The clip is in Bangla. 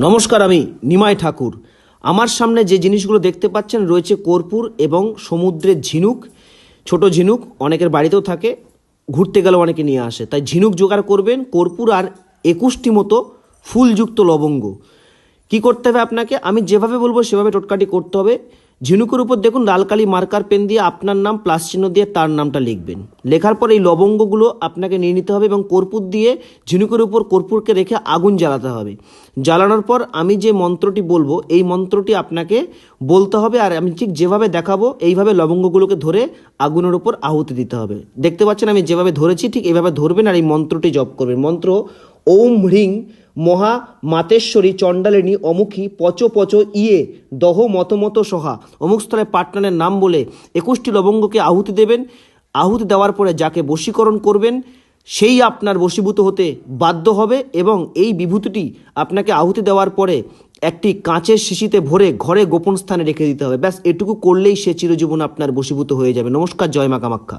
নমস্কার, আমি নিমাই ঠাকুর। আমার সামনে যে জিনিসগুলো দেখতে পাচ্ছেন রয়েছে কর্পূর এবং সমুদ্রের ঝিনুক। ছোট ঝিনুক অনেকের বাড়িতেও থাকে, ঘুরতে গেলে অনেকে নিয়ে আসে। তাই ঝিনুক জোগাড় করবেন, কর্পূর আর 21টি মতো ফুলযুক্ত লবঙ্গ। কি করতে হবে আপনাকে, আমি যেভাবে বলবো সেভাবে টোটকাটি করতে হবে। ঝিনুকের উপর দেখুন লাল কালি মার্কার পেন দিয়ে আপনার নাম প্লাস চিহ্ন দিয়ে তার নামটা লিখবেন। লেখার পর এই লবঙ্গগুলো আপনাকে নিয়ে নিতে হবে এবং কর্পূর দিয়ে ঝিনুকের উপর কর্পূরকে রেখে আগুন জ্বালাতে হবে। জ্বালানোর পর আমি যে মন্ত্রটি বলবো এই মন্ত্রটি আপনাকে বলতে হবে, আর আমি ঠিক যেভাবে দেখাবো এইভাবে লবঙ্গগুলোকে ধরে আগুনের উপর আহুতি দিতে হবে। দেখতে পাচ্ছেন আমি যেভাবে ধরেছি ঠিক এইভাবে ধরবেন আর এই মন্ত্রটি জপ করবেন। মন্ত্র: ওম হ্রিং মহা মাতেশ্বরী চণ্ডালিনী অমুখী পচ পচ ইয়ে দহ মত মত সহা। অমুক স্থলে পাটনানের নাম বলে 21টি লবঙ্গকে আহুতি দেবেন। আহুতি দেওয়ার পরে যাকে বশীকরণ করবেন সেই আপনার বশীভূত হতে বাধ্য হবে এবং এই বিভূতিটি আপনাকে আহুতি দেওয়ার পরে একটি কাঁচের শিশিতে ভরে ঘরে গোপন স্থানে রেখে দিতে হবে। ব্যাস এটুকু করলেই সে চিরজীবন আপনার বশীভূত হয়ে যাবে। নমস্কার, জয় মা কামাখ্যা।